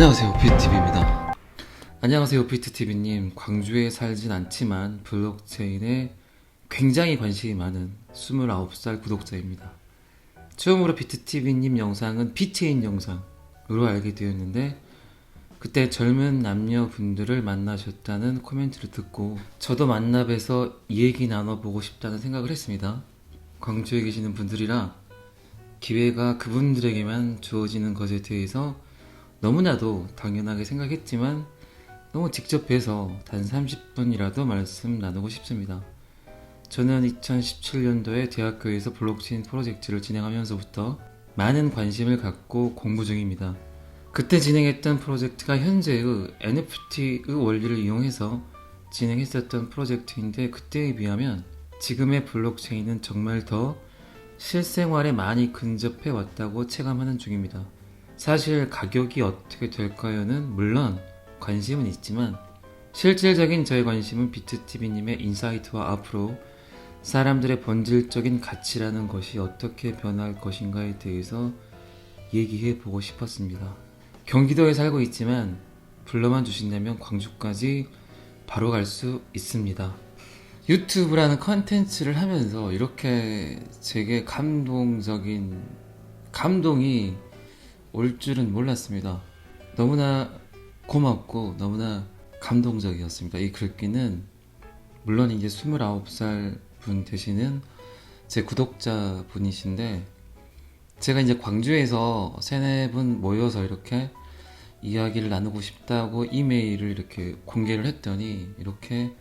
안녕하세요, 비트TV입니다. 안녕하세요, 비트TV님. 광주에 살진 않지만 블록체인에 굉장히 관심이 많은 29살 구독자입니다. 처음으로 비트TV님 영상은 비트인 영상으로 알게 되었는데, 그때 젊은 남녀분들을 만나셨다는 코멘트를 듣고 저도 만나 뵈서 이 얘기 나눠보고 싶다는 생각을 했습니다. 광주에 계시는 분들이라 기회가 그분들에게만 주어지는 것에 대해서 너무나도 당연하게 생각했지만 너무 직접 뵈서 단 30분이라도 말씀 나누고 싶습니다. 저는 2017년도에 대학교에서 블록체인 프로젝트를 진행하면서부터 많은 관심을 갖고 공부 중입니다. 그때 진행했던 프로젝트가 현재의 NFT의 원리를 이용해서 진행했었던 프로젝트인데, 그때에 비하면 지금의 블록체인은 정말 더 실생활에 많이 근접해 왔다고 체감하는 중입니다. 사실 가격이 어떻게 될까요는 물론 관심은 있지만, 실질적인 저의 관심은 비트TV님의 인사이트와 앞으로 사람들의 본질적인 가치라는 것이 어떻게 변할 것인가에 대해서 얘기해 보고 싶었습니다. 경기도에 살고 있지만 불러만 주신다면 광주까지 바로 갈 수 있습니다. 유튜브라는 컨텐츠를 하면서 이렇게 제게 감동이 올 줄은 몰랐습니다. 너무나 고맙고 너무나 감동적이었습니다. 이 글귀는 물론 이제 29살 분 되시는 제 구독자 분이신데, 제가 이제 광주에서 세네 분 모여서 이렇게 이야기를 나누고 싶다고 이메일을 이렇게 공개를 했더니 이렇게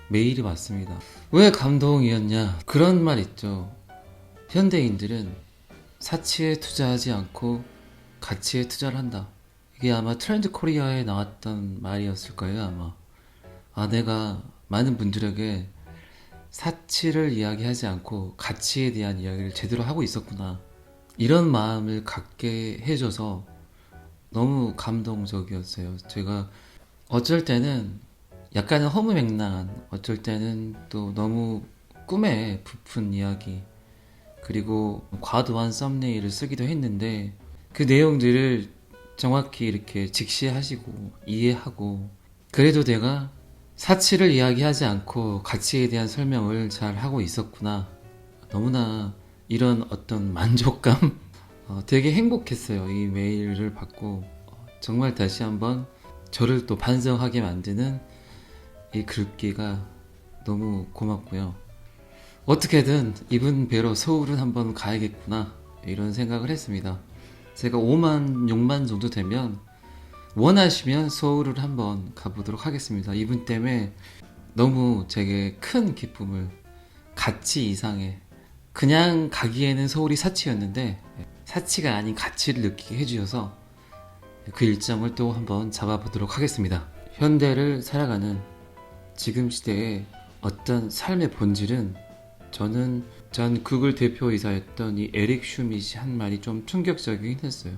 메일이 왔습니다. 왜 감동이었냐? 그런 말 있죠. 현대인들은 사치에 투자하지 않고 가치에 투자를 한다. 이게 아마 트렌드 코리아에 나왔던 말이었을 거예요, 아마. 내가 많은 분들에게 사치를 이야기하지 않고 가치에 대한 이야기를 제대로 하고 있었구나. 이런 마음을 갖게 해줘서 너무 감동적이었어요. 제가 어쩔 때는 약간은 허무맹랑한, 어쩔 때는 또 너무 꿈에 부푼 이야기, 그리고 과도한 썸네일을 쓰기도 했는데, 그 내용들을 정확히 이렇게 직시하시고 이해하고, 그래도 내가 사치를 이야기하지 않고 가치에 대한 설명을 잘 하고 있었구나. 너무나 이런 어떤 만족감? 되게 행복했어요. 이 메일을 받고. 정말 다시 한번 저를 또 반성하게 만드는 이 글귀가 너무 고맙고요. 어떻게든 이분 뵈러 서울은 한번 가야겠구나, 이런 생각을 했습니다. 제가 5만, 6만 정도 되면 원하시면 서울을 한번 가보도록 하겠습니다. 이분 때문에 너무 제게 큰 기쁨을, 가치 이상의, 그냥 가기에는 서울이 사치였는데 사치가 아닌 가치를 느끼게 해주셔서 그 일정을 또 한번 잡아보도록 하겠습니다. 현대를 살아가는 지금 시대의 어떤 삶의 본질은, 전 구글 대표이사였던 이 에릭 슈밋이 한 말이 좀 충격적이긴 했어요.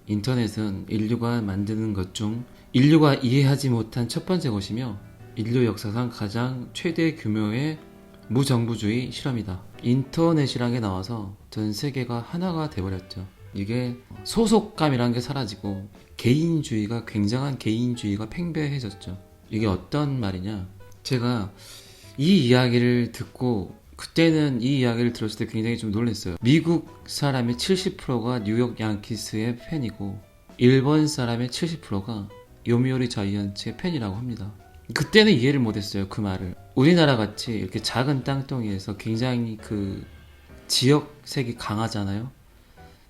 인터넷은 인류가 만드는 것 중 인류가 이해하지 못한 첫 번째 것이며 인류 역사상 가장 최대 규모의 무정부주의 실험이다. 인터넷이란 게 나와서 전 세계가 하나가 돼버렸죠. 이게 소속감이란 게 사라지고 개인주의가, 굉장한 개인주의가 팽배해졌죠. 이게 어떤 말이냐? 제가 이 이야기를 듣고, 그때는 이 이야기를 들었을 때 굉장히 좀 놀랐어요. 미국 사람의 70%가 뉴욕 양키스의 팬이고 일본 사람의 70%가 요미우리 자이언츠의 팬이라고 합니다. 그때는 이해를 못했어요, 그 말을. 우리나라 같이 이렇게 작은 땅덩이에서 굉장히 그 지역색이 강하잖아요.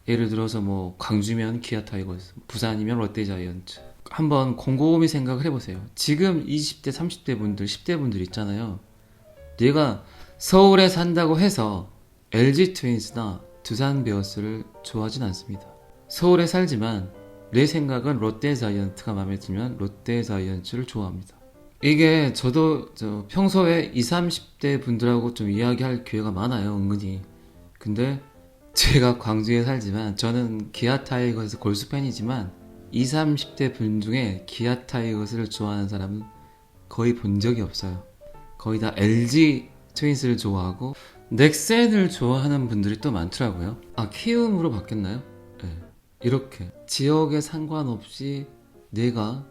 예를 들어서 뭐 광주면 기아 타이거즈, 부산이면 롯데 자이언츠. 한번 곰곰이 생각을 해보세요. 지금 20대, 30대 분들, 10대 분들 있잖아요. 내가 서울에 산다고 해서 LG 트윈스나 두산 베어스를 좋아하진 않습니다. 서울에 살지만 내 생각은 롯데 자이언트가 마음에 들면 롯데 자이언츠를 좋아합니다. 이게 저도 평소에 20, 30대 분들하고 좀 이야기할 기회가 많아요, 은근히. 근데 제가 광주에 살지만, 저는 기아 타이거즈 골수 팬이지만 20, 30대 분 중에 기아 타이거즈를 좋아하는 사람은 거의 본 적이 없어요. 거의 다 LG 트윈스를 좋아하고 넥센을 좋아하는 분들이 또 많더라고요. 키움으로 바뀌었나요? 네. 이렇게 지역에 상관없이 내가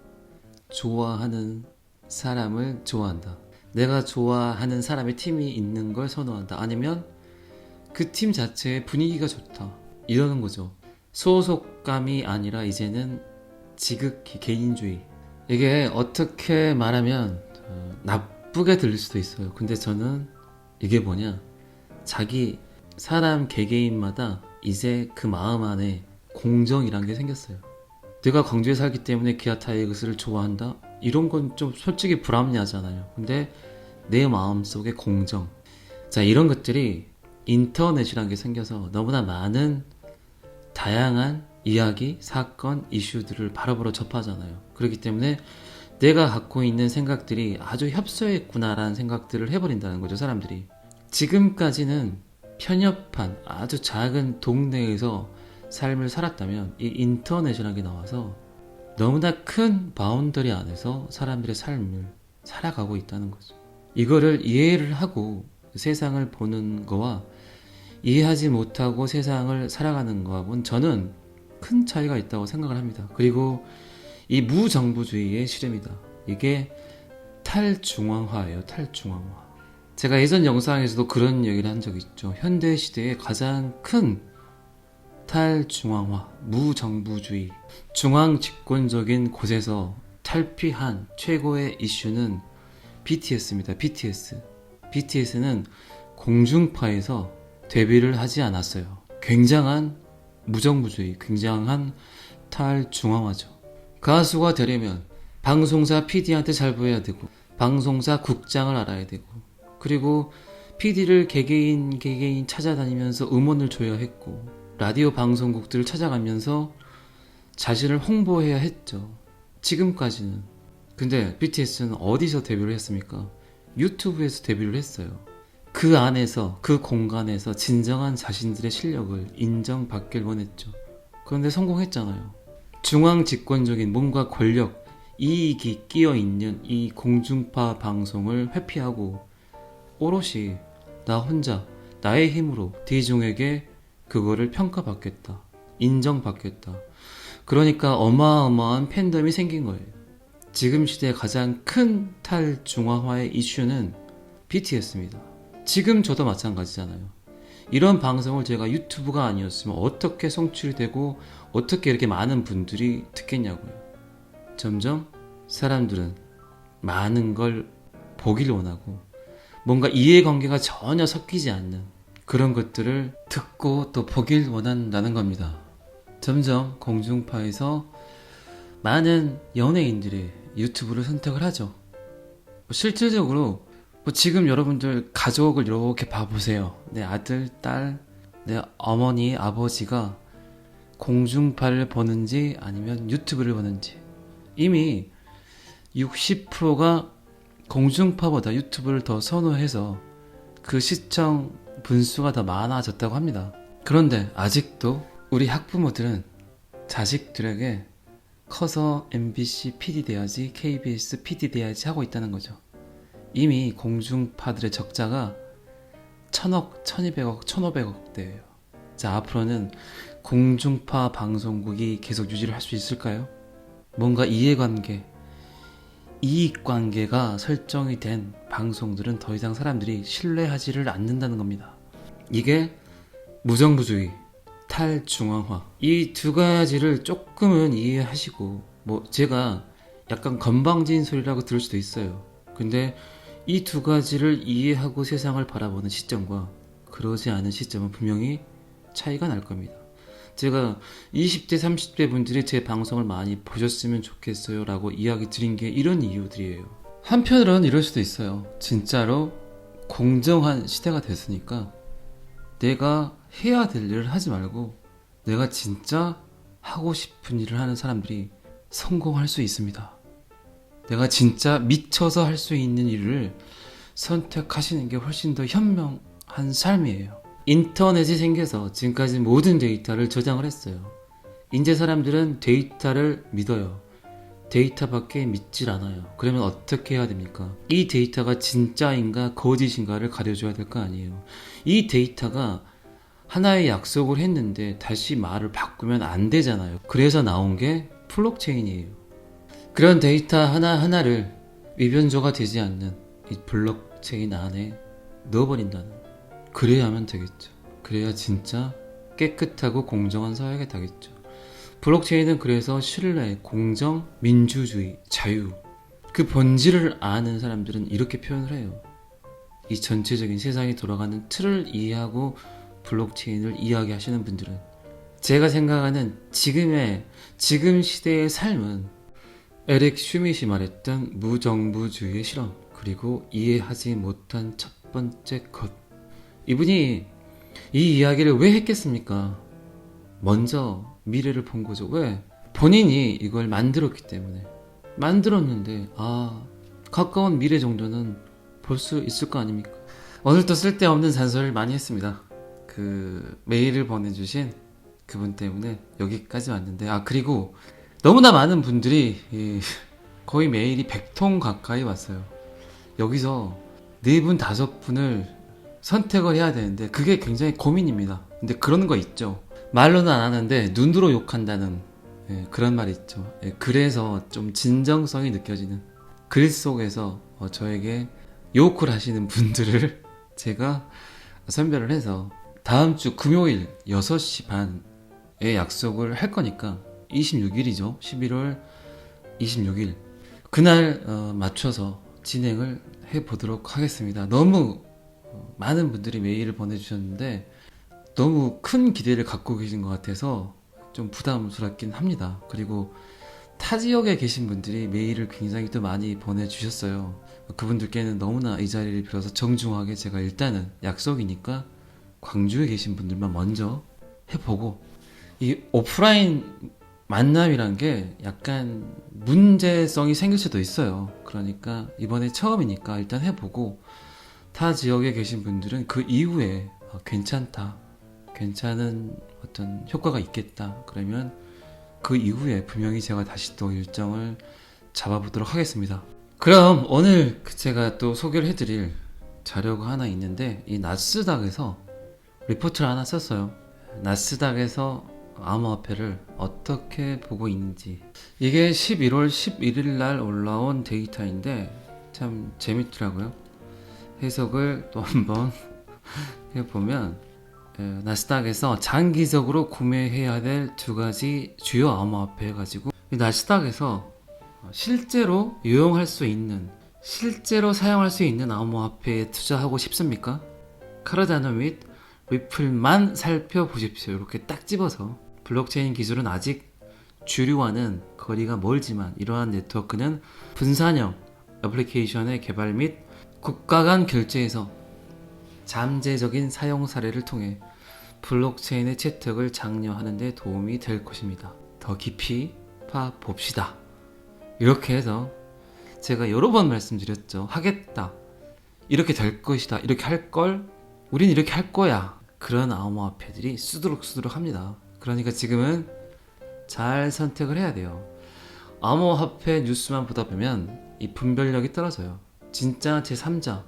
좋아하는 사람을 좋아한다. 내가 좋아하는 사람의 팀이 있는 걸 선호한다. 아니면 그 팀 자체의 분위기가 좋다. 이러는 거죠. 소속감이 아니라 이제는 지극히 개인주의. 이게 어떻게 말하면 나쁘게 들릴 수도 있어요. 근데 저는 이게 뭐냐, 자기 사람 개개인마다 이제 그 마음 안에 공정이란 게 생겼어요. 내가 광주에 살기 때문에 기아 타이거스를 좋아한다? 이런 건 좀 솔직히 불합리하잖아요. 근데 내 마음속에 공정. 자, 이런 것들이 인터넷이란 게 생겨서 너무나 많은 다양한 이야기, 사건, 이슈들을 바로바로 접하잖아요. 그렇기 때문에 내가 갖고 있는 생각들이 아주 협소했구나라는 생각들을 해버린다는 거죠, 사람들이. 지금까지는 편협한 아주 작은 동네에서 삶을 살았다면 이 인터넷이라는 게 나와서 너무나 큰 바운더리 안에서 사람들의 삶을 살아가고 있다는 거죠. 이거를 이해를 하고 세상을 보는 거와 이해하지 못하고 세상을 살아가는 거하고는 저는 큰 차이가 있다고 생각을 합니다. 그리고 이 무정부주의의 실험이다. 이게 탈중앙화예요. 탈중앙화. 제가 예전 영상에서도 그런 얘기를 한 적이 있죠. 현대 시대의 가장 큰 탈중앙화, 무정부주의, 중앙 집권적인 곳에서 탈피한 최고의 이슈는 BTS입니다. BTS. BTS는 공중파에서 데뷔를 하지 않았어요. 굉장한 무정부주의, 굉장한 탈중앙화죠. 가수가 되려면 방송사 PD한테 잘 보여야 되고, 방송사 국장을 알아야 되고, 그리고 PD를 개개인 찾아다니면서 음원을 줘야 했고, 라디오 방송국들을 찾아가면서 자신을 홍보해야 했죠. 지금까지는. 근데 BTS는 어디서 데뷔를 했습니까? 유튜브에서 데뷔를 했어요. 그 안에서, 그 공간에서 진정한 자신들의 실력을 인정받길 원했죠. 그런데 성공했잖아요. 중앙 집권적인 뭔가 권력, 이익이 끼어있는 이 공중파 방송을 회피하고 오롯이 나 혼자 나의 힘으로 대중에게 그거를 평가받겠다, 인정받겠다. 그러니까 어마어마한 팬덤이 생긴 거예요. 지금 시대의 가장 큰 탈중앙화의 이슈는 BTS입니다. 지금 저도 마찬가지잖아요. 이런 방송을 제가 유튜브가 아니었으면 어떻게 송출이 되고 어떻게 이렇게 많은 분들이 듣겠냐고요. 점점 사람들은 많은 걸 보길 원하고 뭔가 이해관계가 전혀 섞이지 않는 그런 것들을 듣고 또 보길 원한다는 겁니다. 점점 공중파에서 많은 연예인들이 유튜브를 선택을 하죠. 실질적으로 지금 여러분들 가족을 이렇게 봐보세요. 내 아들, 딸, 내 어머니, 아버지가 공중파를 보는지 아니면 유튜브를 보는지 이미 60%가 공중파보다 유튜브를 더 선호해서 그 시청 분수가 더 많아졌다고 합니다. 그런데 아직도 우리 학부모들은 자식들에게 커서 MBC PD 돼야지, KBS PD 돼야지 하고 있다는 거죠. 이미 공중파들의 적자가 1000억, 1200억, 1500억대예요. 자, 앞으로는 공중파 방송국이 계속 유지를 할 수 있을까요? 뭔가 이해관계, 이익관계가 설정이 된 방송들은 더 이상 사람들이 신뢰하지를 않는다는 겁니다. 이게 무정부주의, 탈중앙화, 이 두 가지를 조금은 이해하시고, 제가 약간 건방진 소리라고 들을 수도 있어요. 근데 이 두 가지를 이해하고 세상을 바라보는 시점과 그러지 않은 시점은 분명히 차이가 날 겁니다. 제가 20대, 30대 분들이 제 방송을 많이 보셨으면 좋겠어요 라고 이야기 드린 게 이런 이유들이에요. 한편으로는 이럴 수도 있어요. 진짜로 공정한 시대가 됐으니까 내가 해야 될 일을 하지 말고 내가 진짜 하고 싶은 일을 하는 사람들이 성공할 수 있습니다. 내가 진짜 미쳐서 할 수 있는 일을 선택하시는 게 훨씬 더 현명한 삶이에요. 인터넷이 생겨서 지금까지 모든 데이터를 저장을 했어요. 이제 사람들은 데이터를 믿어요. 데이터밖에 믿질 않아요. 그러면 어떻게 해야 됩니까? 이 데이터가 진짜인가 거짓인가를 가려줘야 될 거 아니에요. 이 데이터가 하나의 약속을 했는데 다시 말을 바꾸면 안 되잖아요. 그래서 나온 게 블록체인이에요. 그런 데이터 하나하나를 위변조가 되지 않는 이 블록체인 안에 넣어버린다는, 그래야만 되겠죠. 그래야 진짜 깨끗하고 공정한 사회가 되겠죠. 블록체인은 그래서 신뢰, 공정, 민주주의, 자유, 그 본질을 아는 사람들은 이렇게 표현을 해요. 이 전체적인 세상이 돌아가는 틀을 이해하고 블록체인을 이야기하시는 분들은, 제가 생각하는 지금 시대의 삶은 에릭 슈밋이 말했던 무정부주의의 실험, 그리고 이해하지 못한 첫 번째 것. 이분이 이 이야기를 왜 했겠습니까? 먼저 미래를 본 거죠. 왜? 본인이 이걸 만들었기 때문에. 만들었는데 가까운 미래 정도는 볼 수 있을 거 아닙니까? 오늘 또 쓸데없는 잔소리를 많이 했습니다. 그 메일을 보내주신 그분 때문에 여기까지 왔는데, 그리고 너무나 많은 분들이 거의 메일이 100통 가까이 왔어요. 여기서 4분, 5분을 선택을 해야 되는데 그게 굉장히 고민입니다. 근데 그런 거 있죠. 말로는 안 하는데 눈으로 욕한다는 그런 말이 있죠. 그래서 좀 진정성이 느껴지는 글 속에서 저에게 욕을 하시는 분들을 제가 선별을 해서 다음 주 금요일 6시 반에 약속을 할 거니까, 26일이죠. 11월 26일. 그날 맞춰서 진행을 해보도록 하겠습니다. 너무 많은 분들이 메일을 보내주셨는데 너무 큰 기대를 갖고 계신 것 같아서 좀 부담스럽긴 합니다. 그리고 타 지역에 계신 분들이 메일을 굉장히 또 많이 보내주셨어요. 그분들께는 너무나 이 자리를 빌어서 정중하게 제가 일단은 약속이니까 광주에 계신 분들만 먼저 해보고, 이 오프라인 만남이란 게 약간 문제성이 생길 수도 있어요. 그러니까 이번에 처음이니까 일단 해보고, 타 지역에 계신 분들은 그 이후에 괜찮다, 괜찮은 어떤 효과가 있겠다, 그러면 그 이후에 분명히 제가 다시 또 일정을 잡아보도록 하겠습니다. 그럼 오늘 제가 또 소개를 해드릴 자료가 하나 있는데, 이 나스닥에서 리포트를 하나 썼어요. 나스닥에서 암호화폐를 어떻게 보고 있는지. 이게 11월 11일 날 올라온 데이터인데 참 재밌더라고요. 해석을 또 한번 해보면, 나스닥에서 장기적으로 구매해야 될 2가지 주요 암호화폐 가지고, 나스닥에서 실제로 유용할 수 있는, 실제로 사용할 수 있는 암호화폐에 투자하고 싶습니까? 카르다노 및 리플만 살펴보십시오. 이렇게 딱 집어서. 블록체인 기술은 아직 주류와는 거리가 멀지만 이러한 네트워크는 분산형 애플리케이션의 개발 및 국가 간 결제에서 잠재적인 사용 사례를 통해 블록체인의 채택을 장려하는 데 도움이 될 것입니다. 더 깊이 파봅시다. 이렇게 해서 제가 여러 번 말씀드렸죠. 하겠다, 이렇게 될 것이다, 이렇게 할걸, 우린 이렇게 할 거야. 그런 암호화폐들이 수두룩 합니다. 그러니까 지금은 잘 선택을 해야 돼요. 암호화폐 뉴스만 보다 보면 이 분별력이 떨어져요. 진짜 제3자,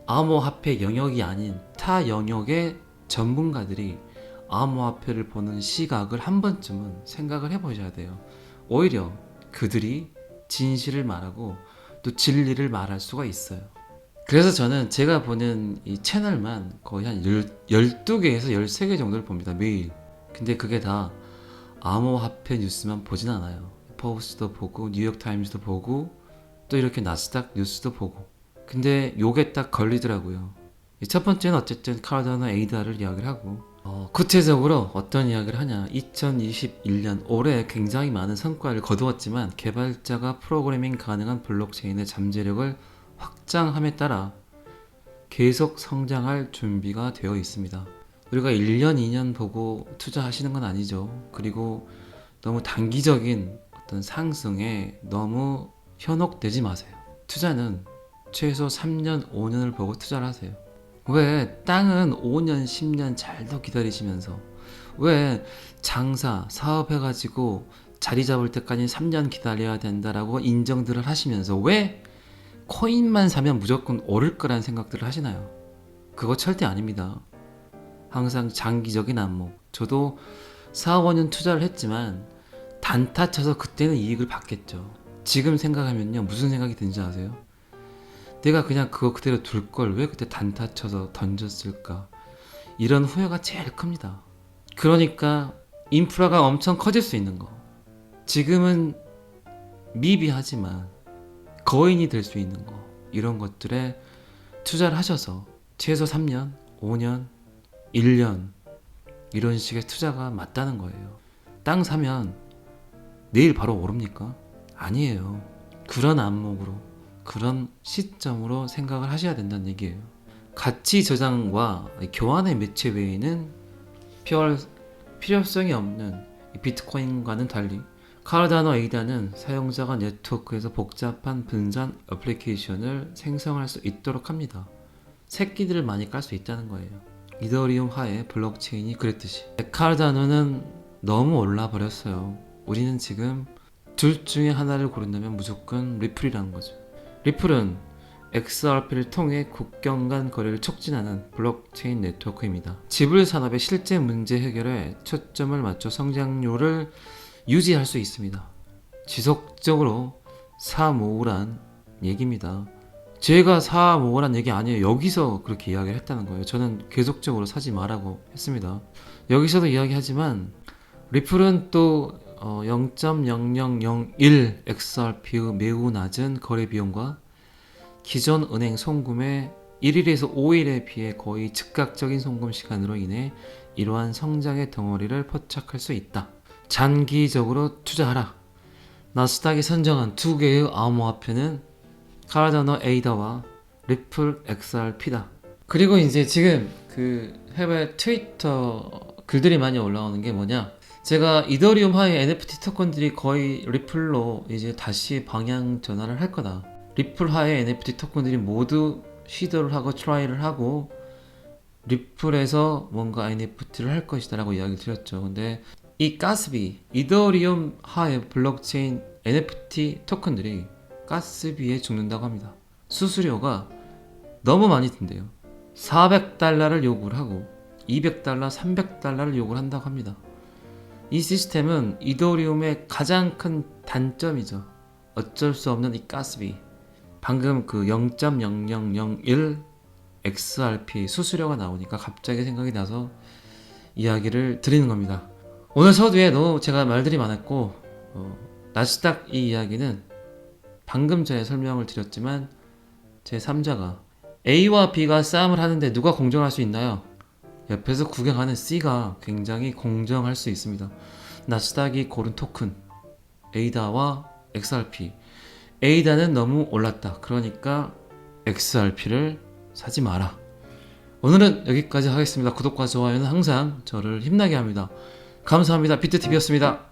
암호화폐 영역이 아닌 타 영역의 전문가들이 암호화폐를 보는 시각을 한 번쯤은 생각을 해보셔야 돼요. 오히려 그들이 진실을 말하고 또 진리를 말할 수가 있어요. 그래서 저는 제가 보는 이 채널만 거의 한 12개에서 13개 정도를 봅니다, 매일. 근데 그게 다 암호화폐 뉴스만 보진 않아요. 포브스도 보고, 뉴욕타임즈도 보고, 또 이렇게 나스닥 뉴스도 보고. 근데 요게 딱 걸리더라고요. 첫 번째는 어쨌든 카르다노 에이다를 이야기를 하고, 구체적으로 어떤 이야기를 하냐. 2021년 올해 굉장히 많은 성과를 거두었지만 개발자가 프로그래밍 가능한 블록체인의 잠재력을 확장함에 따라 계속 성장할 준비가 되어 있습니다. 우리가 1년, 2년 보고 투자하시는 건 아니죠. 그리고 너무 단기적인 어떤 상승에 너무 현혹되지 마세요. 투자는 최소 3년, 5년을 보고 투자를 하세요. 왜 땅은 5년, 10년 잘도 기다리시면서, 왜 장사, 사업해가지고 자리 잡을 때까지 3년 기다려야 된다라고 인정들을 하시면서 왜 코인만 사면 무조건 오를 거라는 생각들을 하시나요? 그거 절대 아닙니다. 항상 장기적인 안목. 저도 4, 5년 투자를 했지만 단타 쳐서 그때는 이익을 받겠죠. 지금 생각하면요, 무슨 생각이 드는지 아세요? 내가 그냥 그거 그대로 둘 걸 왜 그때 단타 쳐서 던졌을까? 이런 후회가 제일 큽니다. 그러니까 인프라가 엄청 커질 수 있는 거, 지금은 미비하지만 거인이 될 수 있는 거, 이런 것들에 투자를 하셔서 최소 3년, 5년, 1년 이런 식의 투자가 맞다는 거예요. 땅 사면 내일 바로 오릅니까? 아니에요. 그런 안목으로, 그런 시점으로 생각을 하셔야 된다는 얘기예요. 가치 저장과 교환의 매체 외에는 필요성이 없는 비트코인과는 달리 카르다노 에이다는 사용자가 네트워크에서 복잡한 분산 애플리케이션을 생성할 수 있도록 합니다. 새끼들을 많이 깔 수 있다는 거예요. 이더리움 하의 블록체인이 그랬듯이. 카르다노는 너무 올라버렸어요. 우리는 지금 둘 중에 하나를 고른다면 무조건 리플이라는 거죠. 리플은 XRP를 통해 국경 간 거래를 촉진하는 블록체인 네트워크입니다. 지불 산업의 실제 문제 해결에 초점을 맞춰 성장률을 유지할 수 있습니다. 지속적으로 사 모으란 얘기입니다. 제가 사 모으란 얘기 아니에요. 여기서 그렇게 이야기를 했다는 거예요. 저는 계속적으로 사지 말라고 했습니다. 여기서도 이야기하지만 리플은 또 0.0001 XRP의 매우 낮은 거래 비용과 기존 은행 송금의 1일에서 5일에 비해 거의 즉각적인 송금 시간으로 인해 이러한 성장의 덩어리를 포착할 수 있다. 장기적으로 투자하라. 나스닥이 선정한 두 개의 암호화폐는 카르다노 에이다와 리플 XRP다. 그리고 이제 지금 그 해외 트위터 글들이 많이 올라오는 게 뭐냐? 제가 이더리움 하의 NFT 토큰들이 거의 리플로 이제 다시 방향 전환을 할 거다. 리플 하의 NFT 토큰들이 모두 시도를 하고 트라이를 하고 리플에서 뭔가 NFT를 할 것이다 라고 이야기를 드렸죠. 근데 이 가스비, 이더리움 하의 블록체인 NFT 토큰들이 가스비에 죽는다고 합니다. 수수료가 너무 많이 든대요. 400달러를 요구를 하고 200달러, 300달러를 요구를 한다고 합니다. 이 시스템은 이더리움의 가장 큰 단점이죠. 어쩔 수 없는 이 가스비. 방금 그 0.0001 XRP 수수료가 나오니까 갑자기 생각이 나서 이야기를 드리는 겁니다. 오늘 서두에 너무 제가 말들이 많았고 나스닥 이 이야기는 방금 전에 설명을 드렸지만 제 3자가 A와 B가 싸움을 하는데 누가 공정할 수 있나요? 옆에서 구경하는 C가 굉장히 공정할 수 있습니다. 나스닥이 고른 토큰 에이다와 XRP. 에이다는 너무 올랐다. 그러니까 XRP를 사지 마라. 오늘은 여기까지 하겠습니다. 구독과 좋아요는 항상 저를 힘나게 합니다. 감사합니다. 비트TV였습니다.